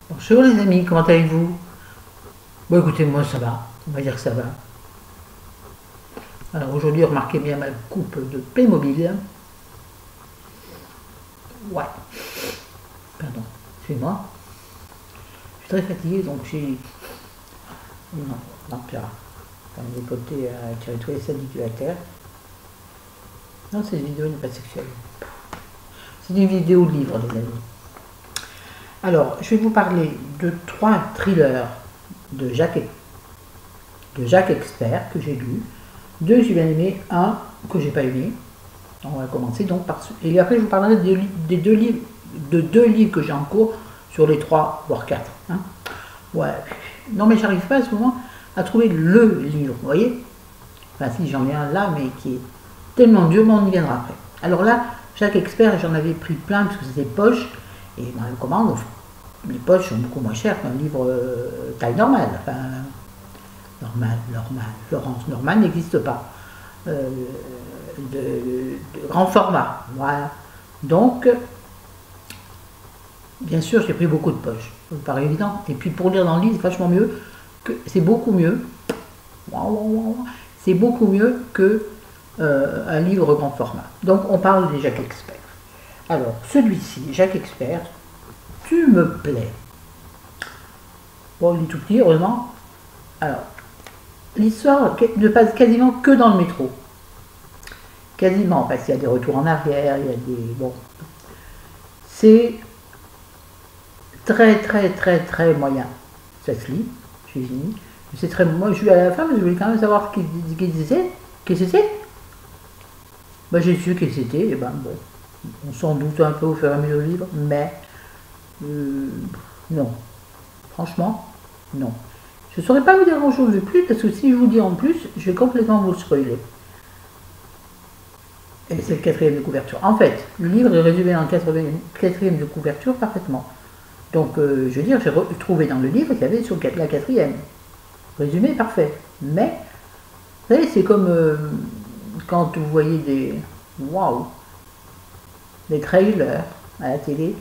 Bonjour les amis, comment allez-vous? Bon écoutez, moi ça va, on va dire que ça va. Alors aujourd'hui, remarquez bien ma coupe de Playmobil. Ouais, pardon, excusez-moi. Je suis très fatigué donc j'ai... Non, l'empire. Quand j'ai côté à tirer tous les sadiques de la terre. Non, cette vidéo n'est pas sexuelle. C'est une vidéo de livre, les amis. Alors, je vais vous parler de 3 thrillers de Jacques Expert que j'ai lu. 2 que j'ai bien aimé, 1 que j'ai pas aimé. On va commencer donc par... Et après, je vous parlerai des 2 livres, de 2 livres que j'ai en cours sur les 3, voire 4. Hein. Ouais. Non, mais j'arrive pas à ce moment à trouver le livre, vous voyez. Enfin, si, j'en ai un là, mais qui est tellement dur, mais on y viendra après. Alors là, Jacques Expert, j'en avais pris plein, parce que c'était poche, et dans les commandes, les poches sont beaucoup moins chères qu'un livre taille normale. Enfin, Laurence Norman n'existe pas. De grand format. Voilà. Donc, bien sûr, j'ai pris beaucoup de poches. Ça me paraît évident. Et puis pour lire dans le livre, c'est vachement mieux. C'est beaucoup mieux. C'est beaucoup mieux que un livre grand format. Donc on parle des Jacques Expert. Alors, celui-ci, Jacques Expert, tu me plais. Bon, il est tout petit, heureusement. Alors, l'histoire ne passe quasiment que dans le métro. Quasiment, parce qu'il y a des retours en arrière, il y a des... Bon. C'est très moyen. Ça se lit, j'ai fini. C'est très... Moi, je suis à la fin, mais je voulais quand même savoir qui c'était. Qu'est-ce que c'était? Ben, j'ai su que c'était, et ben bon. On s'en doute un peu au fur et à mesure du livre, mais... non. Franchement, non. Je ne saurais pas vous dire grand-chose de plus, parce que si je vous dis en plus, je vais complètement vous spoiler. Et c'est le 4e de couverture. En fait, le livre est résumé en 4e de couverture parfaitement. Donc, je veux dire, j'ai trouvé dans le livre qu'il y avait sur la 4e. Résumé parfait. Mais, vous savez, c'est comme quand vous voyez des... Waouh! Des trailers à la télé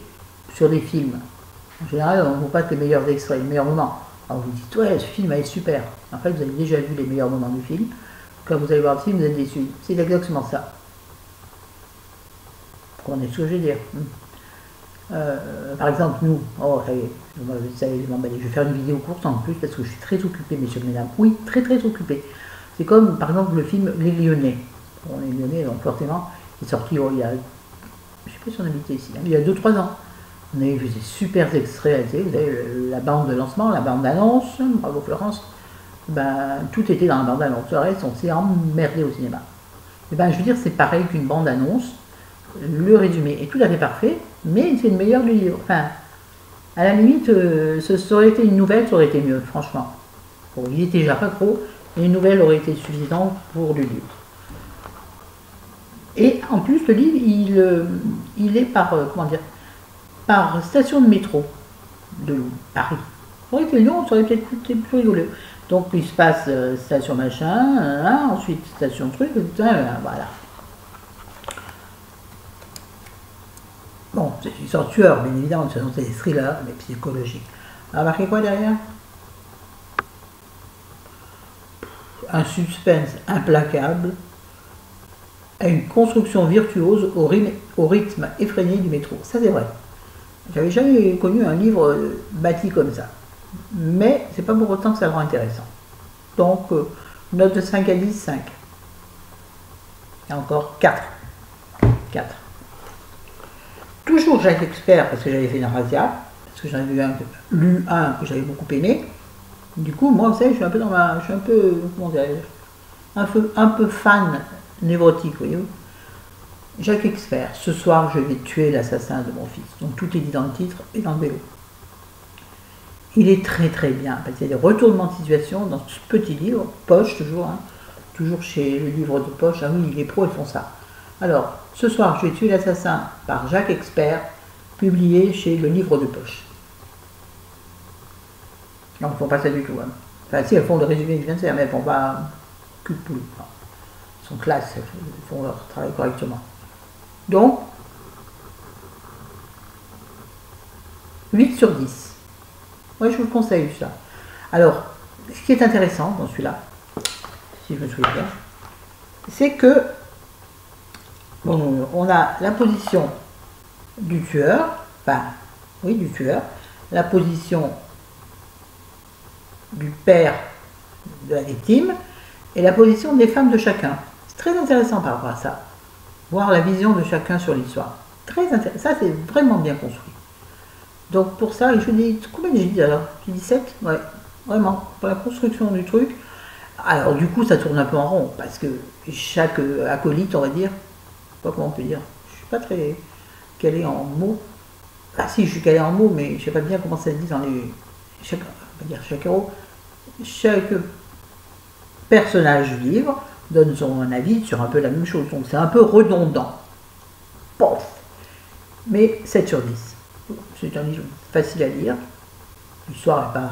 sur des films. En général, on ne voit pas que les meilleurs extraits, les meilleurs moments. Alors vous dites, ouais, ce film est super. En fait, vous avez déjà vu les meilleurs moments du film. Quand vous allez voir le film, vous êtes déçu. C'est exactement ça. On est ce que je veux dire. Par exemple, nous, oh, ça y est, je vais faire une vidéo courte en plus parce que je suis très occupée, messieurs et mesdames. Oui, très occupée. C'est comme, par exemple, le film Les Lyonnais. Bon, Les Lyonnais, donc forcément, il est sorti il y a, je sais pas si on habitait ici, hein, il y a 2-3 ans. On a vu des super extraits, vous avez la bande de lancement, la bande d'annonce, bravo Florence, ben, tout était dans la bande d'annonce. Le reste, on s'est emmerdé au cinéma. Et ben, je veux dire, c'est pareil qu'une bande annonce. Le résumé est tout à fait parfait, mais c'est le meilleur du livre. Enfin, à la limite, ça aurait été une nouvelle, ça aurait été mieux, franchement. Bon, il était déjà pas trop, mais une nouvelle aurait été suffisante pour le livre. Et en plus, le livre, il est par, comment dire, par station de métro de Paris. Ça aurait été Lyon, ça aurait peut-être été plus rigolo. Donc, il se passe station machin, ensuite station truc, voilà. Bon, c'est une histoire de tueur, bien évidemment, c'est des thrillers, mais psychologiques. Remarquez quoi derrière? Un suspense implacable, à une construction virtuose au rythme effréné du métro. Ça, c'est vrai. J'avais jamais connu un livre bâti comme ça. Mais c'est pas pour autant que ça le rend intéressant. Donc, note de 5 à 10, 5. Et encore 4. 4. Toujours Jacques Expert, parce que j'avais fait une razzia, parce que j'en avais lu un que j'avais beaucoup aimé. Du coup, moi, vous savez, je suis un peu dans ma... Je suis un peu... Comment dirais-je, un peu fan névrotique, voyez-vous. Jacques Expert, ce soir, je vais tuer l'assassin de mon fils. Donc tout est dit dans le titre et dans le vélo. Il est très bien, parce qu'il y a des retournements de situation dans ce petit livre, poche toujours, hein, toujours chez le livre de poche. Ah oui, les pros, ils font ça. Alors, ce soir, je vais tuer l'assassin par Jacques Expert, publié chez le livre de poche. Non, ils ne font pas ça du tout. Hein. Enfin, si, elles font le résumé que je viens de faire, mais elles ne font pas cul de poule. Elles sont classes, elles font leur travail correctement. Donc, 8 sur 10. Oui, je vous le conseille ça. Alors, ce qui est intéressant dans celui-là, si je me souviens bien, c'est que bon, on a la position du tueur, enfin, oui, du tueur, la position du père de la victime et la position des femmes de chacun. C'est très intéressant par rapport à ça. Voir la vision de chacun sur l'histoire. Très intéressant. Ça, c'est vraiment bien construit. Donc, pour ça, je dis, combien j'ai dit alors? J'ai dit 7? Ouais, vraiment. Pour la construction du truc. Alors, du coup, ça tourne un peu en rond parce que chaque acolyte, on va dire, je sais pas comment on peut dire, je suis pas très calé en mots. Ah, si, je suis calé en mots, mais je sais pas bien comment ça se dit dans les. Chaque, on va dire chaque héros. Chaque personnage du livre donne son avis sur un peu la même chose. Donc c'est un peu redondant. Pof. Mais 7 sur 10. C'est un livre facile à lire. L'histoire est pas.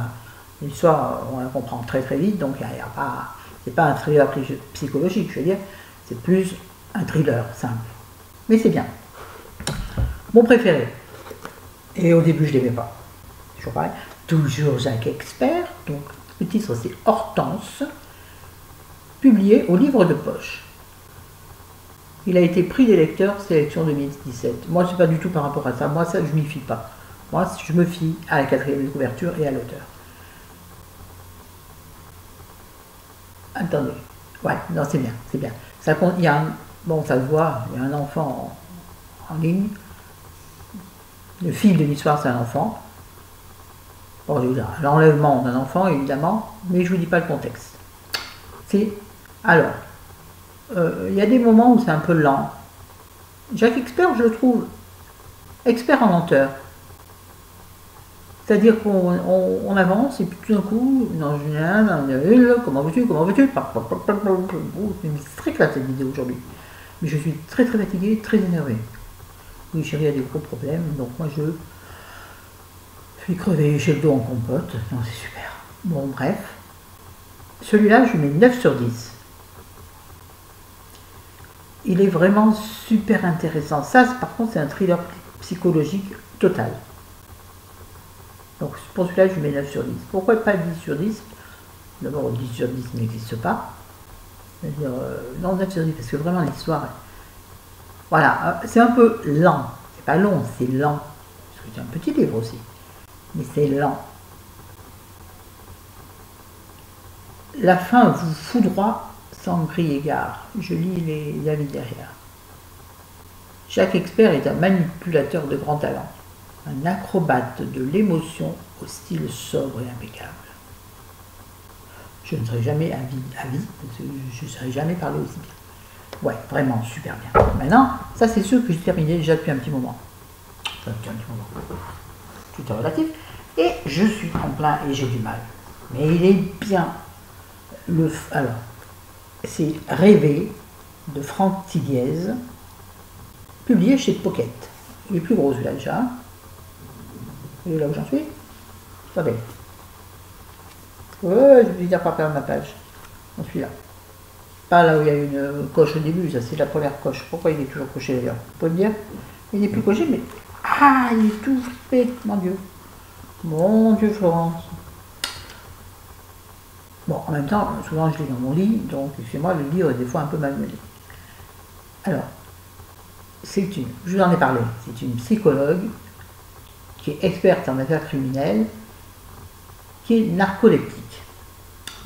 L'histoire, on la comprend très très vite, donc il n'y a pas. C'est pas un thriller psychologique, je veux dire. C'est plus un thriller simple. Mais c'est bien. Mon préféré. Et au début je ne l'aimais pas. Toujours pareil. Toujours Jacques Expert. Donc le titre c'est Hortense. Publié au livre de poche. Il a été prix des lecteurs, sélection 2017. Moi, c'est pas du tout par rapport à ça. Moi, ça, je m'y fie pas. Moi, je me fie à la 4e couverture et à l'auteur. Attendez. Ouais, non, c'est bien, c'est bien. Ça, il y a un, bon, ça se voit, il y a un enfant en ligne. Le fil de l'histoire, c'est un enfant. Bon, je veux dire, l'enlèvement d'un enfant, évidemment, mais je vous dis pas le contexte. C'est alors. Il y a des moments où c'est un peu lent. Jacques Expert, je le trouve expert en lenteur. C'est-à-dire qu'on avance et puis tout d'un coup, non, comment veux-tu, c'est très classe cette vidéo aujourd'hui. Mais je suis très très fatiguée, très énervée. Oui, chérie a des gros problèmes, donc moi je suis crevé, j'ai le dos en compote. Non, c'est super. Bon, bref. Celui-là, je lui mets 9 sur 10. Il est vraiment super intéressant. Ça, par contre, c'est un thriller psychologique total. Donc, pour celui-là, je lui mets 9 sur 10. Pourquoi pas 10 sur 10? D'abord, 10 sur 10 n'existe pas. C'est-à-dire, non, 9 sur 10, parce que vraiment, l'histoire, voilà, c'est un peu lent. C'est pas long, c'est lent. Parce que c'est un petit livre aussi. Mais c'est lent. La fin vous foudroie sans crier gare. Je lis les avis derrière. Chaque expert est un manipulateur de grand talent, un acrobate de l'émotion au style sobre et impeccable. Je ne serai jamais avis, parce que je ne serai jamais parlé aussi bien. Ouais, vraiment super bien. Maintenant, ça c'est sûr que j'ai terminé déjà depuis un petit moment. Tout est relatif. Et je suis en plein et j'ai du mal. Mais il est bien. Alors, c'est Rêver de Franck Thiliez, publié chez Pocket. Il est plus gros celui-là déjà. Vous voyez là où j'en suis? Ça va. Ouais, je vais dire pas perdre ma page. J'en suis là. Pas là où il y a une coche au début, ça c'est la première coche. Pourquoi il est toujours coché d'ailleurs? Vous pouvez me dire? Il n'est plus coché, mais. Ah, il est tout fait, mon Dieu. Mon Dieu, Florence. Bon, en même temps, souvent je lis dans mon lit, donc chez moi le livre est des fois un peu malmené. Alors, je vous en ai parlé, c'est une psychologue qui est experte en affaires criminelles, qui est narcoleptique.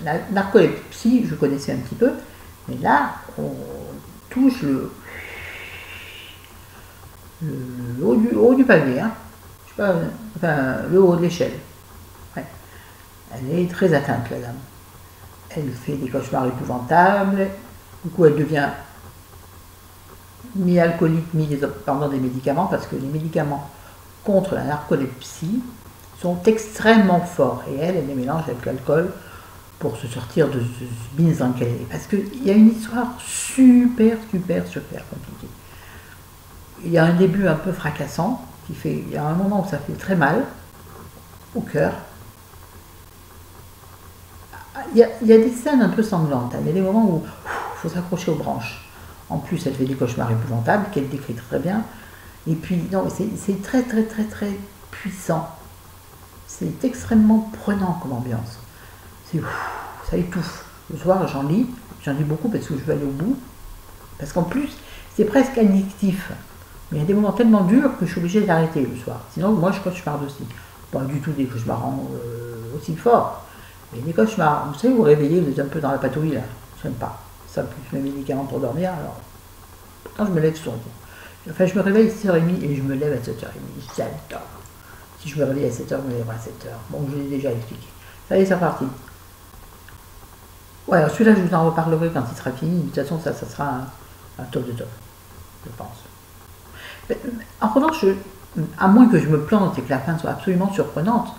La narcolepsie, je connaissais un petit peu, mais là, on touche le haut du palier, hein. Je sais pas, enfin, le haut de l'échelle. Ouais. Elle est très atteinte, la dame. Elle fait des cauchemars épouvantables, du coup elle devient mi-alcoolique, mi-dépendant des médicaments, parce que les médicaments contre la narcolepsie sont extrêmement forts, et elle les mélange avec l'alcool pour se sortir de ce mise dans lequel elle est. Parce qu'il y a une histoire super compliquée. Il y a un début un peu fracassant, il y a un moment où ça fait très mal au cœur. Il y a des scènes un peu sanglantes, il y a des moments où il faut s'accrocher aux branches. En plus, elle fait des cauchemars épouvantables qu'elle décrit très bien. Et puis, non, c'est très puissant. C'est extrêmement prenant comme ambiance. C'est ça étouffe. Le soir, j'en lis beaucoup parce que je veux aller au bout. Parce qu'en plus, c'est presque addictif. Mais il y a des moments tellement durs que je suis obligée d'arrêter le soir. Sinon, moi, je cauchemar aussi. Pas du tout des cauchemars aussi forts. Mais des cauchemars. Vous savez, vous réveillez, vous êtes un peu dans la patouille, là. J'aime pas. Ça, plus mes médicaments pour dormir, alors. Pourtant, je me lève souvent. Enfin, je me réveille à 6h30 et je me lève à 7h30. J'adore. Si je me réveille à 7h, je me lèverai à 7h. Bon, je l'ai déjà expliqué. Ça y est, c'est reparti. Ouais, alors celui-là, je vous en reparlerai quand il sera fini. De toute façon, ça sera un top de top, je pense. Mais, en revanche, à moins que je me plante et que la fin soit absolument surprenante,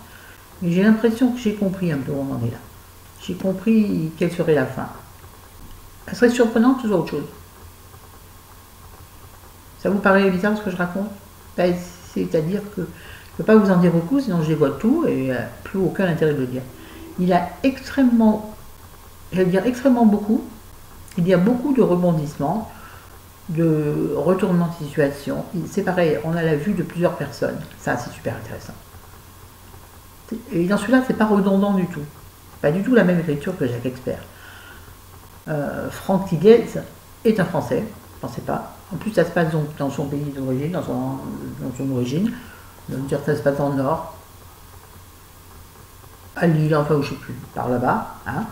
mais j'ai l'impression que j'ai compris un peu où on en est là. J'ai compris quelle serait la fin. Elle serait surprenante ou autre chose. Ça vous paraît bizarre ce que je raconte? Ben, c'est-à-dire que je ne peux pas vous en dire beaucoup, sinon je dévoile tout et plus aucun intérêt de le dire. Il a extrêmement, je vais dire extrêmement beaucoup, il y a beaucoup de rebondissements, de retournements de situation. C'est pareil, on a la vue de plusieurs personnes. Ça, c'est super intéressant. Et dans celui-là, c'est pas redondant du tout. Pas du tout la même écriture que Jacques Expert. Franck Tiguez est un Français, je ne pensais pas. En plus, ça se passe donc dans son pays d'origine, dans son origine. Donc, ça se passe dans le Nord, à Lille, enfin, je ne sais plus, par là-bas. Hein.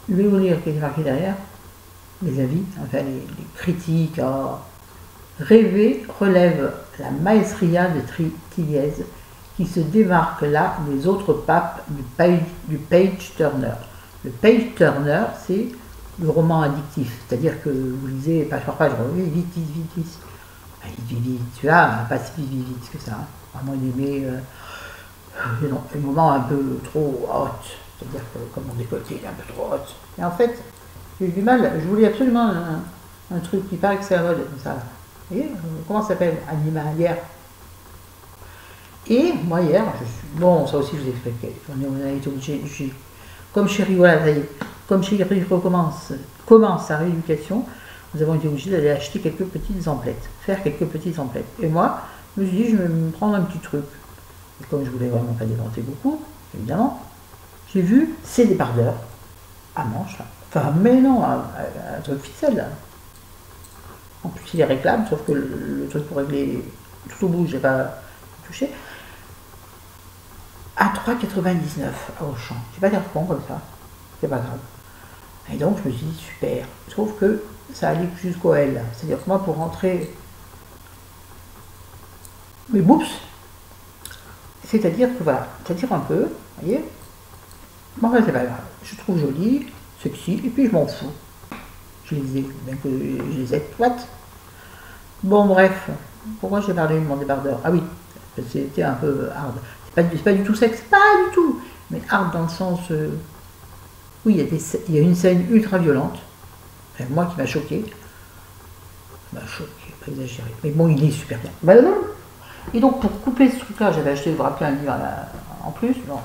Je vais vous lire ce qui est marqué derrière. Les avis, enfin les critiques. Rêver relève la maestria de Tiliez qui se démarque là des autres papes du page turner. Le page turner, c'est le roman addictif, c'est-à-dire que vous lisez page par page, vite, vite, vite, vite. Vite, vite, tu as pas si vite, vite, vite que ça. Vraiment aimer des moments un peu trop hot, c'est-à-dire que comme mon décolleté est un peu trop hot. Et en fait, j'ai eu du mal, je voulais absolument un truc qui paraît que c'est à mode, comme ça. Vous voyez, comment ça s'appelle? Animalière. Et moi hier, bon, ça aussi je vous expliquais, on a été obligé, comme Chéri, voilà, ça y est, comme Chéri commence sa rééducation, nous avons été obligés d'aller acheter quelques petites emplettes, faire quelques petites emplettes. Et moi, je me suis dit, je vais me prendre un petit truc. Et comme je voulais vraiment pas dévanter beaucoup, évidemment, j'ai vu ces débardeurs à manches, là. Enfin, mais non, un truc ficelle, là. En plus, il les réclame, sauf que le truc pour régler tout au bout, j'ai pas touché. À 3,99 à Auchan. J'ai pas l'air con comme ça, c'est pas grave. Et donc, je me suis dit, super. Sauf que ça allait jusqu'au L. C'est-à-dire que moi, pour rentrer mes boops, c'est-à-dire que voilà, ça tire un peu, vous voyez. Bon, c'est pas grave. Je trouve joli, sexy, et puis je m'en fous. Je les ai, bien que je les exploite. Bon, bref, pourquoi j'ai parlé de mon débardeur? Ah oui, c'était un peu hard. C'est pas du tout sexe, pas du tout, mais hard dans le sens. Oui, il y a une scène ultra violente, enfin, moi qui m'a choqué. Pas exagéré. Mais bon, il est super bien. Bah, non. Et donc, pour couper ce truc-là, j'avais acheté, vous vous rappelez, un livre en plus, bon,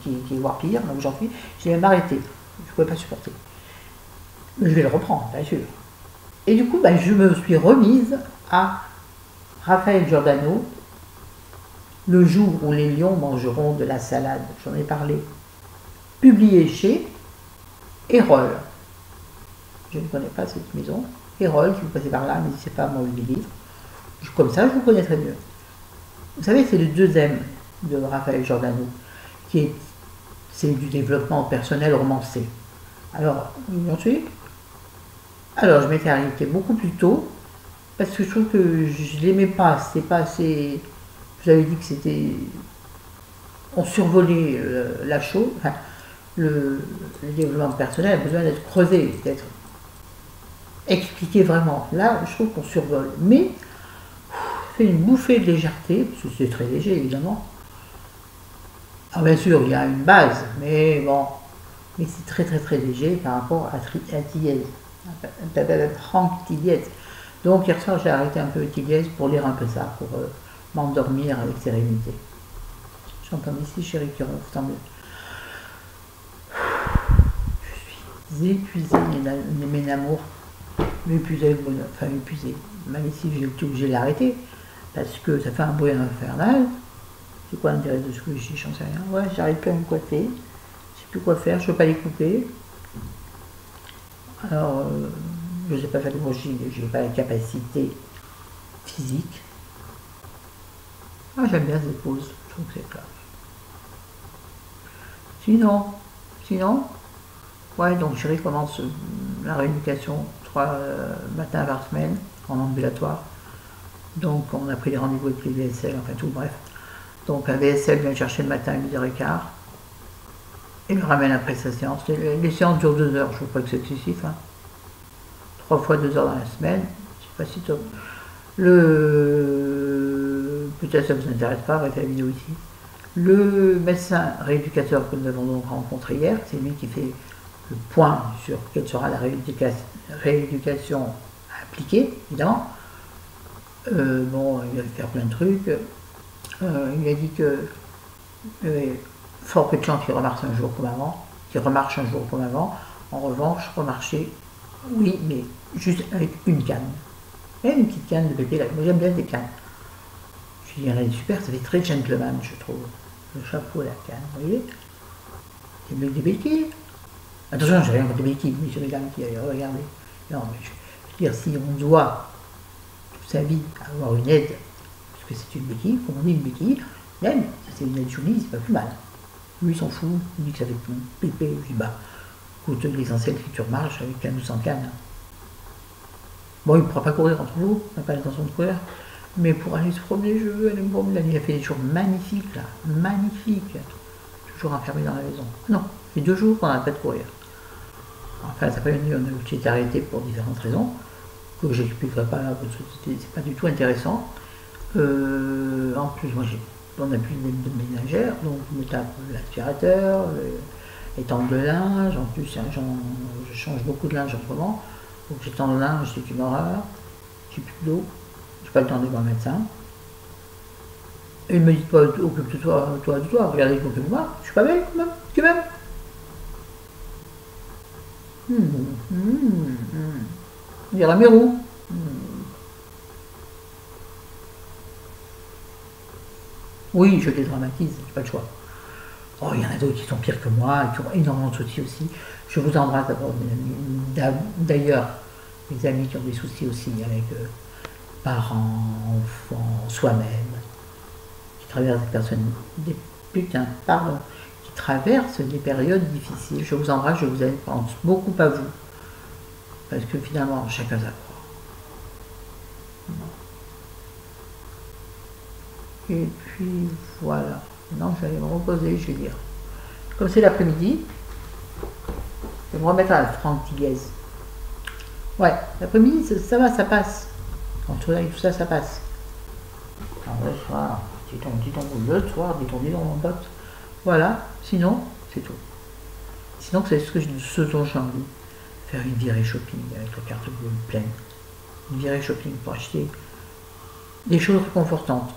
qui est voire pire, donc j'en suis. J'ai même arrêté. Je ne pouvais pas supporter. Mais je vais le reprendre, bien sûr. Et du coup, je me suis remise à Raphaël Giordano, Le jour où les lions mangeront de la salade. J'en ai parlé. Publié chez Erol. Je ne connais pas cette maison. Erol, si vous passez par là, n'hésitez pas à m'envoyer des livres. Comme ça, je vous connaîtrai mieux. Vous savez, c'est le deuxième de Raphaël Giordano, c'est du développement personnel romancé. Alors, vous ensuite, alors je m'étais arrêtée beaucoup plus tôt, parce que je trouve que je l'aimais pas, c'était pas assez. Je vous avais dit que c'était. On survolait la chose, enfin, le développement personnel a besoin d'être creusé, d'être expliqué vraiment. Là, je trouve qu'on survole. Mais fait une bouffée de légèreté, parce que c'est très léger évidemment. Alors bien sûr, il y a une base, mais bon, mais c'est très très très léger par rapport à Tiliez, Franck Tiliez. Donc hier soir, j'ai arrêté un peu Tiliez pour lire un peu ça, pour m'endormir avec sérénité. J'entends ici Chéri qui ronfle, tant mieux. Je suis épuisée, mes amours, épuisée, enfin épuisée. Même ici, j'ai été obligé de l'arrêter, parce que ça fait un bruit infernal. C'est quoi l'intérêt de ce que je dis? J'en sais rien. Ouais, j'arrive plus à me coiffer. Je sais plus quoi faire, je peux pas les couper. Alors, je sais pas faire de brushing, j'ai pas la capacité physique. Ah, j'aime bien ces pauses, je trouve que c'est clair. Sinon, ouais, donc je recommence la rééducation 3 matins par semaine en ambulatoire. Donc on a pris des rendez-vous avec les VSL, enfin tout, bref. Donc un VSL vient chercher le matin à 8h15 et me ramène après sa séance. Les séances durent 2 heures, je ne trouve pas que c'est excessif. Hein. 3 fois 2 heures dans la semaine, c'est pas si top. Peut-être ça ne vous intéresse pas, arrêtez la vidéo ici. Le médecin rééducateur que nous avons donc rencontré hier, c'est lui qui fait le point sur quelle sera la rééducation appliquée, évidemment. Bon, il va faire plein de trucs. Il a dit que fort peu de chance qu'il remarche un jour comme avant. En revanche, remarcher, oui, mais juste avec une canne. Et une petite canne de bébé là. Moi j'aime bien des cannes. Je dis, elle est super, ça fait très gentleman, je trouve. Le chapeau et la canne, vous voyez. C'est mieux que des béquilles. Attention, j'ai rien contre des béquilles, mais sur les dames qui regardez. Non, mais je veux dire, si on doit toute sa vie avoir une aide, parce que c'est une béquille, comme on dit une béquille, même, si c'est une aide jolie, c'est pas plus mal. Lui, il s'en fout, il dit que ça fait pépé. Je dis, bah, écoute, l'essentiel, c'est que tu remarches avec canne ou sans canne. Bon, il ne pourra pas courir entre vous, il n'a pas l'intention de courir. Mais pour aller se promener, je veux aller me promener. Il a fait des jours magnifiques, là. Magnifiques. Toujours enfermé dans la maison. Non, ça fait 2 jours qu'on n'a pas de courir. Enfin, ça peut venir, on a été arrêté pour différentes raisons, que je n'expliquerai pas là, parce que c'est pas du tout intéressant. En plus, moi, on n'a plus de ménagère, donc je me tape l'aspirateur, étendre le linge. En plus, je change beaucoup de linge en ce moment. Donc j'étends le linge, c'est une horreur. J'ai plus d'eau. J'ai pas le temps d'aller voir le médecin. Et il me dit pas, occupe-toi, regardez, occupe-moi. Je suis pas belle quand même, Il y a la Mérou. Oui, je dédramatise, j'ai pas le choix. Oh, il y en a d'autres qui sont pires que moi, qui ont énormément de soucis aussi. Je vous embrasse d'abord, d'ailleurs, les amis qui ont des soucis aussi avec parents, enfants, soi-même, qui traversent qui traversent des périodes difficiles. Je vous embrasse, je vous aime, pense beaucoup à vous. Parce que finalement, chacun sa croix. Et puis voilà. Non, je vais aller me reposer, je vais dire. Comme c'est l'après-midi, je vais me remettre à la frantillaise. Ouais, l'après-midi, ça va, ça passe. Entre là et tout ça, ça passe. Alors le soir, le soir, détendu dans mon botte. Voilà, sinon, c'est tout. Sinon, c'est ce dont j'ai envie. Faire une virée shopping avec la carte bleue pleine. Une virée shopping pour acheter des choses réconfortantes.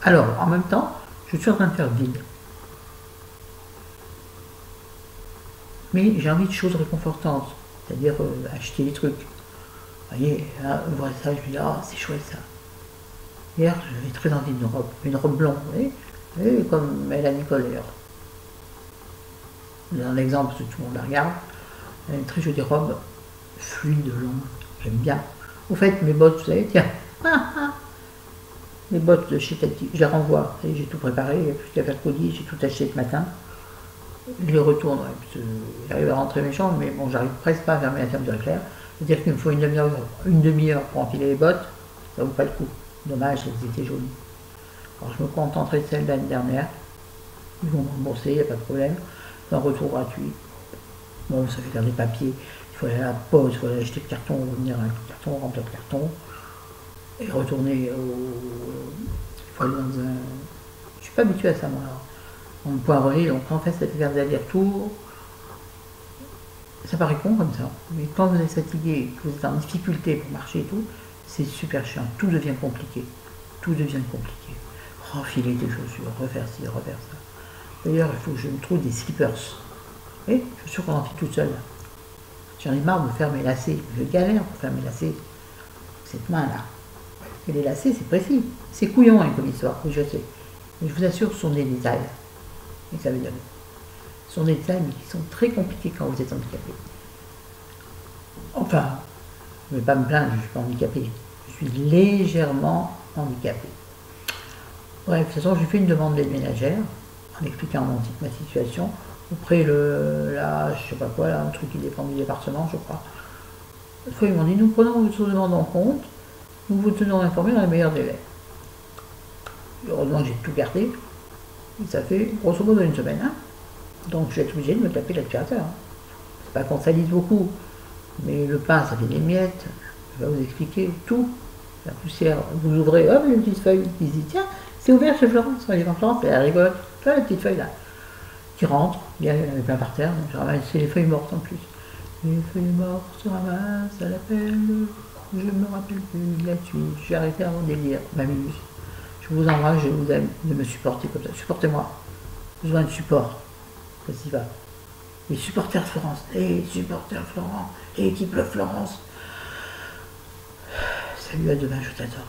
Alors, en même temps, je suis en train de faire vide. Mais j'ai envie de choses réconfortantes, c'est-à-dire acheter des trucs. Vous voyez, là, je vois ça, je me dis, ah, c'est chouette ça. Hier, j'avais très envie une robe blonde, vous voyez, comme Mélanie Collier. Dans l'exemple, tout le monde la regarde. Elle a une très jolie robe, fluide, longue, j'aime bien. Au fait, mes bottes, vous savez, tiens, mes bottes de chez Tati, je les renvoie. J'ai tout préparé, il n'y a plus qu'à faire le colis, j'ai tout acheté ce matin. Je les retourne, j'arrive à rentrer mes chambres, mais bon, j'arrive presque pas à fermer la fermeture éclair. C'est-à-dire qu'il me faut une demi-heure pour enfiler les bottes, ça vaut pas le coup. Dommage, elles étaient jolies. Alors je me contenterai de celles de l'année dernière. Ils vont me rembourser, il n'y a pas de problème. C'est un retour gratuit. Bon, ça fait faire des papiers. Il faut aller à la poste, il faut aller acheter le carton, revenir avec le carton, remplir le carton. Et retourner il faut aller dans un... Je suis pas habitué à ça, moi. En point relais, donc en fait, ça fait faire des allers-retours. Ça paraît con comme ça. Mais quand vous êtes fatigué, que vous êtes en difficulté pour marcher et tout, c'est super chiant. Tout devient compliqué. Tout devient compliqué. Refiler des chaussures, refaire ci, refaire ça. D'ailleurs, il faut que je me trouve des slippers. Et chaussures qu'on enfile toute seule. J'en ai marre de faire mes lacets. Je galère pour faire mes lacets. Cette main-là. Et les lacets, c'est précis. C'est couillon, hein, comme histoire, oui, je sais. Mais je vous assure, ce sont des détails. Et ça veut dire. Ce sont des détails mais qui sont très compliqués quand vous êtes handicapé. Enfin, je ne vais pas me plaindre, je ne suis pas handicapé. Je suis légèrement handicapé. Bref, de toute façon, j'ai fait une demande d'aide ménagère en expliquant ma situation auprès je sais pas quoi, là, un truc qui dépend du département, je crois. Une fois, ils m'ont dit, nous prenons votre demande en compte, nous vous tenons informés dans les meilleurs délais. Heureusement, j'ai tout gardé. Et ça fait grosso modo une semaine. Hein. Donc, je vais être obligé de me taper l'aspirateur. Hein. C'est pas qu'on salisse beaucoup, mais le pain, ça fait des miettes. Je vais vous expliquer tout. La poussière, vous ouvrez, hop, une petite feuille qui se dit, tiens, c'est ouvert chez Florence. Elle est dans Florence, elle rigole. Tu vois la petite feuille là, qui rentre, il y en avait plein par terre, donc je ramasse, c'est les feuilles mortes en plus. Les feuilles mortes se ramassent à l'appel, je me rappelle plus là-dessus, j'ai arrêté avant de délire, m'amuse. Je vous embrasse, je vous aime, de me supporter comme ça. Supportez-moi. Besoin de support. Ça s'y va. Les supporters de Florence. Les supporters de Florence. L'équipe de Florence. Salut, à demain, je t'adore.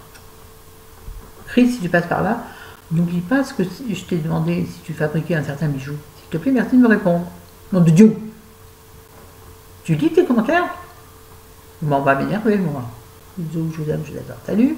Chris, si tu passes par là, n'oublie pas ce que je t'ai demandé si tu fabriquais un certain bijou. S'il te plaît, merci de me répondre. Nom de Dieu. Tu lis tes commentaires? Bon, on va m'énerver, moi. Bisous, je vous aime, je t'adore. Salut.